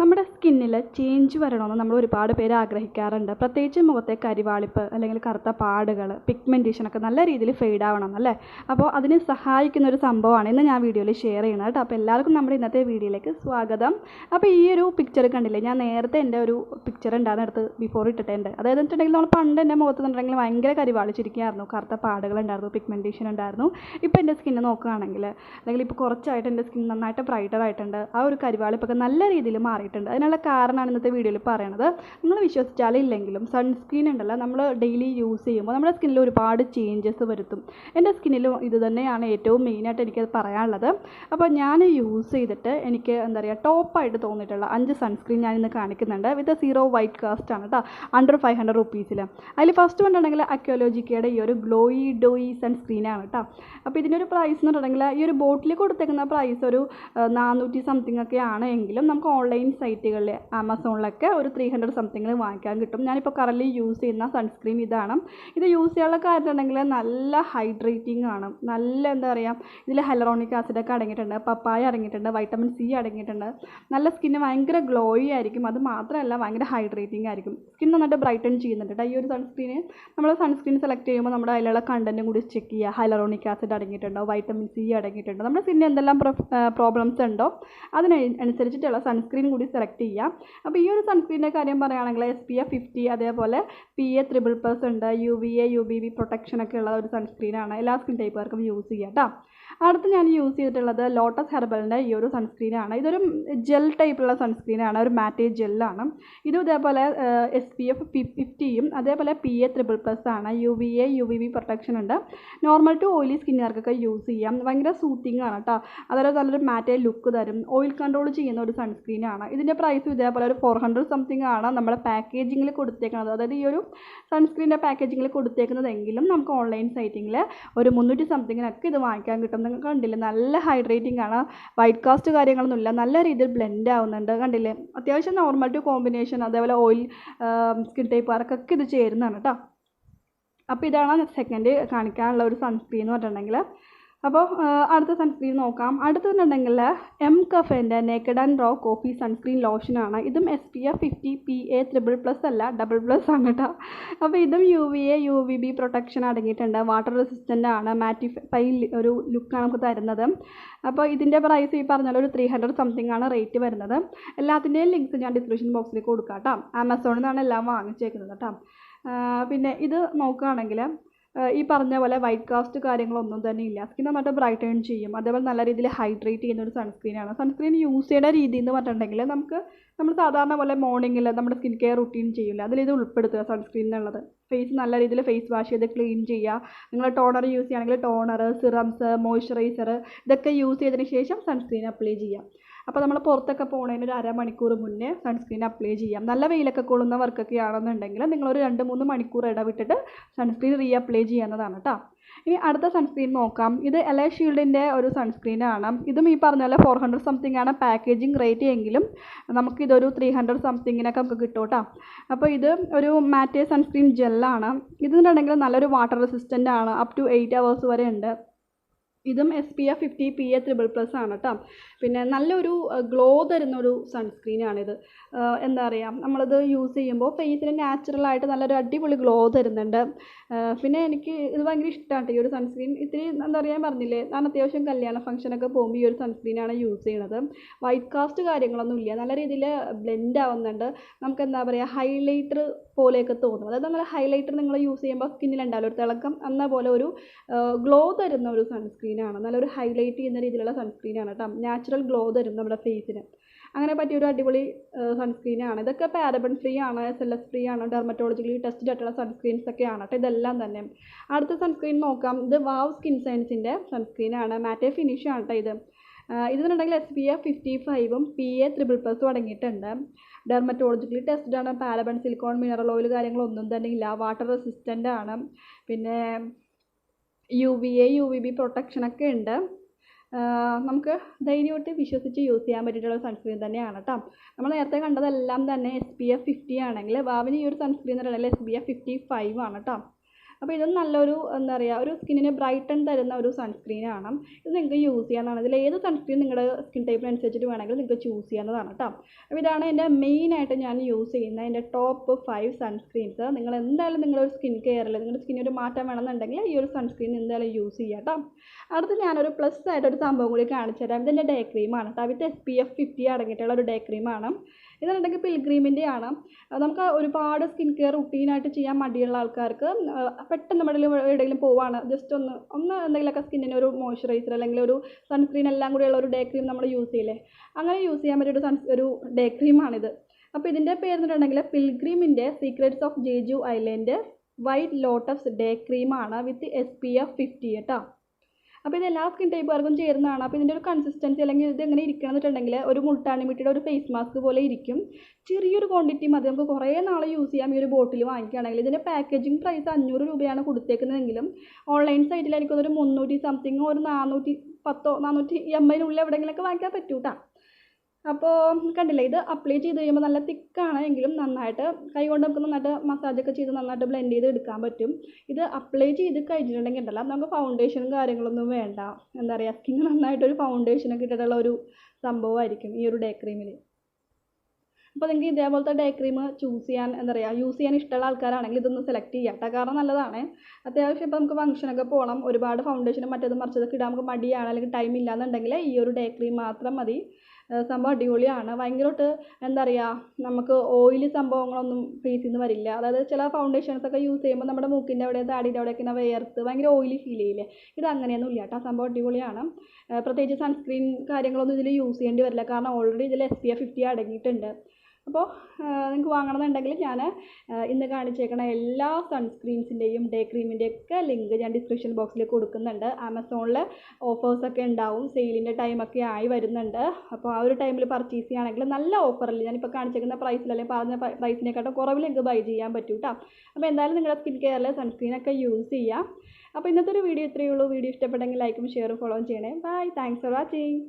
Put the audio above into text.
നമ്മുടെ സ്കിന്നിൽ ചേഞ്ച് വരണമെന്ന് നമ്മൾ ഒരുപാട് പേര് ആഗ്രഹിക്കാറുണ്ട്. പ്രത്യേകിച്ച് മുഖത്തെ കരിവാളിപ്പ് അല്ലെങ്കിൽ കറുത്ത പാടുകൾ, പിഗ്മെൻറ്റേഷനൊക്കെ നല്ല രീതിയിൽ ഫെയ്ഡ് ആവണം അല്ലേ. അപ്പോൾ അതിന് സഹായിക്കുന്ന ഒരു സംഭവമാണ് ഇന്ന് ഞാൻ വീഡിയോയിൽ ഷെയർ ചെയ്യുന്നത് കേട്ടോ. അപ്പോൾ എല്ലാവർക്കും നമ്മുടെ ഇന്നത്തെ വീഡിയോയിലേക്ക് സ്വാഗതം. അപ്പോൾ ഈ ഒരു പിക്ചർ കണ്ടില്ലേ, ഞാൻ നേരത്തെ എൻ്റെ ഒരു പിക്ചർ ഉണ്ടായിരുന്നു എടുത്ത് ബിഫോർ ഇട്ടിട്ടുണ്ട്. അതായത് വെച്ചിട്ടുണ്ടെങ്കിൽ നമ്മൾ പണ്ട് എൻ്റെ മുഖത്ത് നിന്നുണ്ടെങ്കിൽ ഭയങ്കര കരിവാളിച്ചിരിക്കുകയായിരുന്നു, കറുത്ത പാടുകളുണ്ടായിരുന്നു, പിഗ്മെൻറ്റേഷൻ ഉണ്ടായിരുന്നു. ഇപ്പോൾ എൻ്റെ സ്കിന്ന് നോക്കുകയാണെങ്കിൽ അല്ലെങ്കിൽ ഇപ്പോൾ കുറച്ചായിട്ട് എൻ്റെ സ്കിൻ നന്നായിട്ട് ബ്രൈറ്റർ ആയിട്ടുണ്ട്. ആ ഒരു കരിവാളിപ്പൊക്കെ നല്ല രീതിയിൽ മാറിയിട്ടുണ്ട്. അതിനുള്ള കാരണമാണ് ഇന്നത്തെ വീഡിയോയിൽ പറയണത്. നിങ്ങൾ വിശ്വസിച്ചാലില്ലെങ്കിലും സൺസ്ക്രീൻ ഉണ്ടല്ലോ, നമ്മൾ ഡെയിലി യൂസ് ചെയ്യുമ്പോൾ നമ്മുടെ സ്കിന്നിൽ ഒരുപാട് ചേഞ്ചസ് വരുത്തും. എൻ്റെ സ്കിന്നിലും ഇത് തന്നെയാണ് ഏറ്റവും മെയിനായിട്ട് എനിക്കത് പറയാനുള്ളത്. അപ്പോൾ ഞാൻ യൂസ് ചെയ്തിട്ട് എനിക്ക് എന്താ പറയുക, ടോപ്പായിട്ട് തോന്നിയിട്ടുള്ള 5 സൺസ്ക്രീൻ ഞാൻ ഇന്ന് കാണിക്കുന്നുണ്ട്. വിത്ത് 0 വൈറ്റ് കാസ്റ്റ് ആണ് കേട്ടോ, അണ്ടർ 500 റുപ്പീസിൽ. അതിൽ ഫസ്റ്റ് വന്നിട്ടുണ്ടെങ്കിൽ അക്വാലോജിക്കയുടെ ഈ ഒരു ഡോയി സൺസ്ക്രീനാണ് കേട്ടോ. അപ്പോൾ ഇതിനൊരു പ്രൈസ് എന്ന് പറഞ്ഞിട്ടുണ്ടെങ്കിൽ ഈ ഒരു ബോട്ടിൽ കൊടുത്തേക്കുന്ന പ്രൈസ് ഒരു 400 സംതിങ് ഒക്കെ ആണ് എങ്കിലും നമുക്ക് ഓൺലൈൻ സൈറ്റുകളിൽ ആമസോണിലൊക്കെ ഒരു 300 സംതിങ്ങിൽ വാങ്ങിക്കാൻ കിട്ടും. ഞാനിപ്പോൾ കറൻറ്റ്ലി യൂസ് ചെയ്യുന്ന സൺസ്ക്രീൻ ഇതാണ്. ഇത് യൂസ് ചെയ്യാനുള്ള കാര്യം ഉണ്ടെങ്കിൽ നല്ല ഹൈഡ്രേറ്റിംഗ് ആണ്. നല്ല എന്താ പറയുക, ഇതിൽ ഹൈലറോണിക് ആസിഡൊക്കെ അടങ്ങിയിട്ടുണ്ട്, പപ്പായ അടങ്ങിയിട്ടുണ്ട്, വൈറ്റമിൻ സി അടങ്ങിയിട്ടുണ്ട്. നല്ല സ്കിന്ന് ഭയങ്കര ഗ്ലോയി ആയിരിക്കും. അത് മാത്രമല്ല ഭയങ്കര ഹൈഡ്രേറ്റിംഗ് ആയിരിക്കും. സ്കിൻ നന്നായിട്ട് ബ്രൈറ്റൻ ചെയ്യുന്നുണ്ട് കേട്ടോ. ഈ ഒരു സൺസ്ക്രീന് നമ്മൾ സൺസ്ക്രീൻ സെലക്ട് ചെയ്യുമ്പോൾ നമ്മുടെ അതിലുള്ള കണ്ടൻറ്റും കൂടി ചെക്ക് ചെയ്യുക. ഹൈലറോണിക് ആസിഡ് അടങ്ങിയിട്ടുണ്ടോ, വൈറ്റമിൻ സി അടങ്ങിയിട്ടുണ്ടോ, നമ്മുടെ സ്കിന്നിന് എന്തെല്ലാം പ്രോബ്ലംസ് ഉണ്ടോ അതിനനുസരിച്ചിട്ടുള്ള സൺസ്ക്രീൻ കൂടി സെലക്ട് ചെയ്യാം. അപ്പോൾ ഈ ഒരു സൺസ്ക്രീനിൻ്റെ കാര്യം പറയുകയാണെങ്കിൽ SPF 50, അതേപോലെ PA++ ഉണ്ട്, UVA&UVB പ്രൊട്ടക്ഷനൊക്കെ ഉള്ള ഒരു സൺസ്ക്രീനാണ്. എല്ലാ സ്കിൻ ടൈപ്പുകാർക്കും യൂസ് ചെയ്യാം കേട്ടോ. അടുത്ത് ഞാൻ യൂസ് ചെയ്തിട്ടുള്ളത് ലോട്ടസ് ഹെർബലിൻ്റെ ഈ ഒരു സൺസ്ക്രീനാണ്. ഇതൊരു ജെൽ ടൈപ്പുള്ള സൺസ്ക്രീനാണ്, ഒരു മാറ്റേ ജെല്ലാണ്. ഇതും ഇതേപോലെ SPF 50യും അതേപോലെ PA++ ആണ്. UVA&UVB പ്രൊട്ടക്ഷൻ ഉണ്ട്. നോർമൽ ടു ഓയിലി സ്കിന്നുകാർക്കൊക്കെ യൂസ് ചെയ്യാം. ഭയങ്കര സൂത്തിങ് ആണ് കേട്ടോ. അതായത് നല്ലൊരു മാറ്റേ ലുക്ക് തരും. ഓയിൽ കൺട്രോൾ ചെയ്യുന്ന ഒരു സൺസ്ക്രീനാണ്. ഇതിൻ്റെ പ്രൈസും ഇതേപോലെ ഒരു 400 സംതിങ് ആണ് നമ്മുടെ പാക്കേജിങ്ങിൽ കൊടുത്തേക്കുന്നത്. അതായത് ഈ ഒരു സൺസ്ക്രീനിൻ്റെ പാക്കേജിങ്ങിൽ കൊടുത്തേക്കുന്നതെങ്കിലും നമുക്ക് ഓൺലൈൻ സൈറ്റിങ്ങിൽ ഒരു 300 സംതിങ്ങിനൊക്കെ ഇത് വാങ്ങിക്കാൻ കിട്ടും. നിങ്ങൾ കണ്ടില്ലേ, നല്ല ഹൈഡ്രേറ്റിംഗ് ആണ്. വൈറ്റ് കാസ്റ്റ് കാര്യങ്ങളൊന്നുമില്ല, നല്ല രീതിയിൽ ബ്ലെൻഡ് ആവുന്നുണ്ട്. കണ്ടില്ലേ, അത്യാവശ്യം നോർമൽ ടു കോമ്പിനേഷൻ അതേപോലെ ഓയിൽ സ്കിൻ ടൈപ്പുകാർക്കൊക്കെ ഇത് ചേരുന്നതാണ് കേട്ടോ. അപ്പോൾ ഇതാണ് സെക്കൻഡ് കാണിക്കാനുള്ള ഒരു സൺസ്ക്രീൻ എന്ന് പറഞ്ഞിട്ടുണ്ടെങ്കിൽ. അപ്പോൾ അടുത്ത സൺസ്ക്രീൻ നോക്കാം. അടുത്തുണ്ടെങ്കിൽ mCaffeineൻ്റെ naked and raw coffee sunscreen ലോഷനാണ്. ഇതും SPF 50 PA++ അല്ല, ++ ആണ് കേട്ടോ. അപ്പോൾ ഇതും UVA&UVB പ്രൊട്ടക്ഷൻ അടങ്ങിയിട്ടുണ്ട്. വാട്ടർ റെസിസ്റ്റൻ്റ് ആണ്. മാറ്റിഫൈ ഒരു ലുക്കാണ് നമുക്ക് തരുന്നത്. അപ്പോൾ ഇതിൻ്റെ പ്രൈസ് ഈ പറഞ്ഞാൽ ഒരു 300 സംതിങ് ആണ് റേറ്റ് വരുന്നത്. എല്ലാത്തിൻ്റെയും ലിങ്ക്സ് ഞാൻ ഡിസ്ക്രിപ്ഷൻ ബോക്സിൽ കൊടുക്കാം കേട്ടോ. ആമസോണിൽ നിന്നാണ് എല്ലാം വാങ്ങിച്ചേക്കുന്നത് കേട്ടോ. പിന്നെ ഇത് നോക്കുകയാണെങ്കിൽ ഈ പറഞ്ഞ പോലെ വൈറ്റ് കാസ്റ്റ് കാര്യങ്ങളൊന്നും തന്നെ ഇല്ല. സ്കിൻ നന്നായിട്ട് ബ്രൈറ്റൺ ചെയ്യും. അതേപോലെ നല്ല രീതിയിൽ ഹൈഡ്രേറ്റ് ചെയ്യുന്ന ഒരു സൺസ്ക്രീനാണ്. സൺസ്ക്രീൻ യൂസ് ചെയ്യുന്ന രീതി എന്ന് പറഞ്ഞിട്ടുണ്ടെങ്കിൽ നമ്മൾ സാധാരണ പോലെ മോർണിംഗിൽ നമ്മുടെ സ്കിൻ കെയർ റുട്ടീൻ ചെയ്യില്ല, അതിലിത് ഉൾപ്പെടുത്തുക സൺസ്ക്രീനിലുള്ളത്. ഫേസ് നല്ല രീതിയിൽ ഫേസ് വാഷ് ചെയ്ത് ക്ലീൻ ചെയ്യുക. നിങ്ങൾ ടോണർ യൂസ് ചെയ്യുകയാണെങ്കിൽ ടോണർ, സിറംസ്, മോയ്സ്ചറൈസർ ഇതൊക്കെ യൂസ് ചെയ്തതിന് ശേഷം സൺസ്ക്രീൻ അപ്ലൈ ചെയ്യാം. അപ്പോൾ നമ്മൾ പുറത്തൊക്കെ പോകുന്നതിന് ഒരു അരമണിക്കൂർ മുന്നേ സൺസ്ക്രീൻ അപ്ലൈ ചെയ്യാം. നല്ല വെയിലൊക്കെ കൊള്ളുന്ന വർക്കൊക്കെ ആണെന്നുണ്ടെങ്കിൽ നിങ്ങളൊരു 2-3 മണിക്കൂർ ഇടവിട്ടിട്ട് സൺസ്ക്രീൻ റീഅപ്ലൈ ചെയ്യാവുന്നതാണ് കേട്ടോ. ഇനി അടുത്ത സൺസ്ക്രീൻ നോക്കാം. ഇത് LA ഷീൽഡിൻ്റെ ഒരു സൺസ്ക്രീനാണ്. ഇതും ഈ പറഞ്ഞ പോലെ 400 സംതിങ് ആണ് പാക്കേജിങ് റേറ്റ് എങ്കിലും നമുക്കിതൊരു 300 സംതിങ്ങിനൊക്കെ നമുക്ക് കിട്ടും കേട്ടോ. അപ്പോൾ ഇത് ഒരു മാറ്റേ സൺസ്ക്രീൻ ജെല്ലാണ്. ഇതെന്നുണ്ടെങ്കിൽ നല്ലൊരു വാട്ടർ റെസിസ്റ്റൻ്റ് ആണ്. അപ് ടു 8 hours വരെ ഉണ്ട്. ഇതും SPF 50 PA++ ആണ് കേട്ടോ. പിന്നെ നല്ലൊരു ഗ്ലോ തരുന്നൊരു സൺസ്ക്രീനാണിത്. എന്താ പറയുക, നമ്മളിത് യൂസ് ചെയ്യുമ്പോൾ ഫേസിന് നാച്ചുറലായിട്ട് നല്ലൊരു അടിപൊളി ഗ്ലോ തരുന്നുണ്ട്. പിന്നെ എനിക്ക് ഇത് ഭയങ്കര ഇഷ്ടമാണ് ഈ ഒരു സൺസ്ക്രീൻ. ഇത്തിരി എന്താ പറയുക, ഞാൻ പറഞ്ഞില്ലേ, ഞാൻ അത്യാവശ്യം കല്യാണ ഫംഗ്ഷനൊക്കെ പോകുമ്പോൾ ഈ ഒരു സൺസ്ക്രീനാണ് യൂസ് ചെയ്യണത്. വൈറ്റ് കാസ്റ്റ് കാര്യങ്ങളൊന്നും ഇല്ല, നല്ല രീതിയിൽ ബ്ലെൻഡ് ആവുന്നുണ്ട്. നമുക്ക് എന്താ പറയുക, ഹൈലൈറ്റർ പോലെയൊക്കെ തോന്നും. അതായത് നമ്മൾ ഹൈലൈറ്റർ നിങ്ങൾ യൂസ് ചെയ്യുമ്പോൾ സ്കിന്നിലുണ്ടാവില്ല ഒരു തിളക്കം, എന്ന പോലെ ഒരു ഗ്ലോ തരുന്ന ഒരു സൺസ്ക്രീനാണ്. നല്ലൊരു ഹൈലൈറ്റ് ചെയ്യുന്ന രീതിയിലുള്ള സൺസ്ക്രീനാണ് കേട്ടോ. നാച്ചുറൽ ഗ്ലോ തരും നമ്മുടെ ഫേസിന്. അങ്ങനെ പറ്റിയൊരു അടിപൊളി സൺസ്ക്രീനാണ്. ഇതൊക്കെ പാരബൻ ഫ്രീ ആണ്, SLS ഫ്രീ ആണ്, ഡെർമറ്റോളജിക്കലി ടെസ്റ്റഡ് ആയിട്ടുള്ള സൺസ്ക്രീൻസ് ഒക്കെയാണ് കേട്ടോ ഇതെല്ലാം തന്നെ. അടുത്ത സൺസ്ക്രീൻ നോക്കാം. ഇത് വാവ് സ്കിൻ സയൻസിൻ്റെ സൺസ്ക്രീനാണ്. മാറ്റേ ഫിനിഷാണ് കേട്ടോ ഇത്. ഇതെന്നുണ്ടെങ്കിൽ SPF 55ഉം PA++ അടങ്ങിയിട്ടുണ്ട്. ഡെർമറ്റോളജിക്കലി ടെസ്റ്റഡ് ആണ്. പാരബൻ, സിലിക്കോൺ, മിനറൽ ഓയിൽ കാര്യങ്ങളൊന്നും തന്നെ ഇല്ല. വാട്ടർ റെസിസ്റ്റൻ്റ് ആണ്. പിന്നെ UVA&UVB പ്രൊട്ടക്ഷനൊക്കെ ഉണ്ട്. നമുക്ക് ധൈര്യമായിട്ട് വിശ്വസിച്ച് യൂസ് ചെയ്യാൻ പറ്റിയിട്ടുള്ള സൺസ്ക്രീൻ തന്നെയാണ് കേട്ടോ. നമ്മൾ നേരത്തെ കണ്ടതെല്ലാം തന്നെ SPF 50 ആണെങ്കിൽ വാവിന് ഈ ഒരു സൺസ്ക്രീൻ എന്ന് പറയുന്നത് SPF 55 ആണ് കേട്ടോ. അപ്പോൾ ഇതും നല്ലൊരു എന്താ പറയുക ഒരു സ്കിന്നിന് ബ്രൈറ്റൻ തരുന്ന ഒരു സൺസ്ക്രീനാണ്. ഇത് നിങ്ങൾക്ക് യൂസ് ചെയ്യാവുന്നതാണ്. ഇതിൽ ഏത് സൺസ്ക്രീൻ നിങ്ങളുടെ സ്കിൻ ടൈപ്പിനനുസരിച്ചിട്ട് വേണമെങ്കിൽ നിങ്ങൾക്ക് ചൂസ് ചെയ്യാവുന്നതാണ് കേട്ടോ. അപ്പോൾ ഇതാണ് എൻ്റെ മെയിനായിട്ട് ഞാൻ യൂസ് ചെയ്യുന്ന എൻ്റെ ടോപ്പ് 5 സൺസ്ക്രീൻസ്. നിങ്ങൾ എന്തായാലും നിങ്ങളൊരു സ്കിൻ കെയറിൽ നിങ്ങളുടെ സ്കിന്നിന് ഒരു മാറ്റം വേണമെന്നുണ്ടെങ്കിൽ ഈ ഒരു സൺസ്ക്രീൻ എന്തായാലും യൂസ് ചെയ്യാം കേട്ടോ. അടുത്ത് ഞാനൊരു പ്ലസ് ആയിട്ടൊരു സംഭവം കൂടി കാണിച്ചു തരാം. ഇതിൻ്റെ ഡേ ക്രീമാണ് കേട്ടോ. വിത്ത് SPF 50 അടങ്ങിയിട്ടുള്ള ഒരു ഡേ ക്രീമാണ്. ഇതെന്നുണ്ടെങ്കിൽ പിൽഗ്രീമിൻ്റെ ആണ്. നമുക്ക് ഒരുപാട് സ്കിൻ കെയർ റുട്ടീനായിട്ട് ചെയ്യാൻ മടിയുള്ള ആൾക്കാർക്ക് പെട്ടെന്ന് നമ്മുടെ എവിടെയെങ്കിലും പോവാണ് ജസ്റ്റ് ഒന്ന് എന്തെങ്കിലുമൊക്കെ സ്കിന്നിന് ഒരു മോയ്സ്ചറൈസർ അല്ലെങ്കിൽ ഒരു സൺസ്ക്രീൻ എല്ലാം കൂടിയുള്ള ഒരു ഡേ ക്രീം നമ്മൾ യൂസ് ചെയ്യില്ലേ, അങ്ങനെ യൂസ് ചെയ്യാൻ പറ്റിയ ഒരു ഡേ ക്രീമാണിത്. അപ്പോൾ ഇതിൻ്റെ പേര് എന്നിട്ടുണ്ടെങ്കിൽ പിൽഗ്രീമിൻ്റെ secrets of Jeju island white lotus day ക്രീമാണ് വിത്ത് SPF 50 കേട്ടോ. അപ്പോൾ ഇത് എല്ലാ സ്കിൻ ടൈപ്പുകാർക്കും ചേരുന്നതാണ്. അപ്പോൾ ഇതിൻ്റെ ഒരു കൺസിസ്റ്റൻസി അല്ലെങ്കിൽ ഇത് എങ്ങനെ ഇരിക്കണം എന്നിട്ടുണ്ടെങ്കിൽ ഒരു മുൾട്ടാണി മിട്ടിയുടെ ഒരു ഫേസ് മാസ്ക് പോലെ ഇരിക്കും. ചെറിയൊരു ക്വാണ്ടിറ്റി മതി, നമുക്ക് കുറേ നാൾ യൂസ് ചെയ്യാം. ഈ ഒരു ബോട്ടിൽ വാങ്ങിക്കുകയാണെങ്കിൽ ഇതിൻ്റെ പാക്കേജിങ് പ്രൈസ് 500 രൂപയാണ് കൊടുത്തേക്കുന്നതെങ്കിലും ഓൺലൈൻ സൈറ്റിൽ എനിക്കൊരു 300 സംതിങ് ഒരു 410 450 എവിടെയെങ്കിലുമൊക്കെ വാങ്ങിക്കാൻ പറ്റൂ കേട്ടോ. അപ്പോൾ കണ്ടില്ലേ, ഇത് അപ്ലൈ ചെയ്ത് കഴിയുമ്പോൾ നല്ല തിക്കാണ് എങ്കിലും നന്നായിട്ട് കൈ കൊണ്ട് നമുക്ക് നന്നായിട്ട് മസാജൊക്കെ ചെയ്ത് നന്നായിട്ട് ബ്ലെൻഡ് ചെയ്ത് എടുക്കാൻ പറ്റും. ഇത് അപ്ലൈ ചെയ്ത് കഴിഞ്ഞിട്ടുണ്ടെങ്കിൽ ഉണ്ടല്ലോ നമുക്ക് ഫൗണ്ടേഷനും കാര്യങ്ങളൊന്നും വേണ്ട. എന്താ പറയുക, സ്കിൻ നന്നായിട്ടൊരു ഫൗണ്ടേഷനൊക്കെ ഇട്ടിട്ടുള്ള ഒരു സംഭവമായിരിക്കും ഈ ഒരു ഡേ ക്രീമിൽ. അപ്പോൾ നിങ്ങൾക്ക് ഇതേപോലത്തെ ഡേ ക്രീം ചൂസ് ചെയ്യാൻ എന്താ പറയുക യൂസ് ചെയ്യാൻ ഇഷ്ടമുള്ള ആൾക്കാരാണെങ്കിൽ ഇതൊന്ന് സെലക്ട് ചെയ്യാം കേട്ടോ. കാരണം നല്ലതാണ്. അത്യാവശ്യം ഇപ്പോൾ നമുക്ക് ഫംഗ്ഷനൊക്കെ പോകണം, ഒരുപാട് ഫൗണ്ടേഷനും മറ്റേതും മറിച്ചതൊക്കെ ഇടാൻ നമുക്ക് മടിയാണ് അല്ലെങ്കിൽ ടൈം ഇല്ലാന്നുണ്ടെങ്കിൽ ഈ ഒരു ഡേ ക്രീം മാത്രം മതി. സംഭവം അടിപൊളിയാണ്. ഭയങ്കരമായിട്ട് എന്താ പറയുക നമുക്ക് ഓയിലി സംഭവങ്ങളൊന്നും ഫേസിൽ നിന്ന് വരില്ല. അതായത് ചില ഫൗണ്ടേഷൻസൊക്കെ യൂസ് ചെയ്യുമ്പോൾ നമ്മുടെ മൂക്കിൻ്റെ അവിടെ താടിയുടെ അവിടെയൊക്കെ ഇങ്ങനെ വേർത്ത് ഭയങ്കര ഓയിലി ഫീൽ ചെയ്യില്ലേ, ഇത് അങ്ങനെയൊന്നും ഇല്ല കേട്ടോ. സംഭവം അടിപൊളിയാണ്. പ്രത്യേകിച്ച് സൺസ്ക്രീൻ കാര്യങ്ങളൊന്നും ഇതിൽ യൂസ് ചെയ്യേണ്ടി വരില്ല, കാരണം ഓൾറെഡി ഇതിൽ SPF 50 അടങ്ങിയിട്ടുണ്ട്. അപ്പോൾ നിങ്ങൾക്ക് വാങ്ങണമെന്നുണ്ടെങ്കിൽ ഞാൻ ഇന്ന് കാണിച്ചേക്കണ എല്ലാ സൺസ്ക്രീൻസിൻ്റെയും ഡേ ക്രീമിൻ്റെയൊക്കെ ലിങ്ക് ഞാൻ ഡിസ്ക്രിപ്ഷൻ ബോക്സിൽ കൊടുക്കുന്നുണ്ട്. ആമസോണിൽ ഓഫേഴ്സൊക്കെ ഉണ്ടാവും, സെയിലിൻ്റെ ടൈമൊക്കെ ആയി വരുന്നുണ്ട്. അപ്പോൾ ആ ഒരു ടൈമിൽ പർച്ചേസ് ചെയ്യുകയാണെങ്കിൽ നല്ല ഓഫറിൽ ഞാനിപ്പോൾ കാണിച്ചേക്കുന്ന പ്രൈസിൽ അല്ലെങ്കിൽ പറഞ്ഞ പ്രൈസിനെക്കാട്ടും കുറവിൽ നിങ്ങൾക്ക് ബൈ ചെയ്യാൻ പറ്റും കേട്ടോ. അപ്പോൾ എന്തായാലും നിങ്ങളുടെ സ്കിൻ കെയറിൽ സൺസ്ക്രീനൊക്കെ യൂസ് ചെയ്യാം. അപ്പോൾ ഇന്നത്തെ ഒരു വീഡിയോ ഇത്രയേ ഉള്ളൂ. വീഡിയോ ഇഷ്ടപ്പെട്ടെങ്കിൽ ലൈക്കും ഷെയറും ഫോളോയും ചെയ്യണേ. Bye, thanks for watching.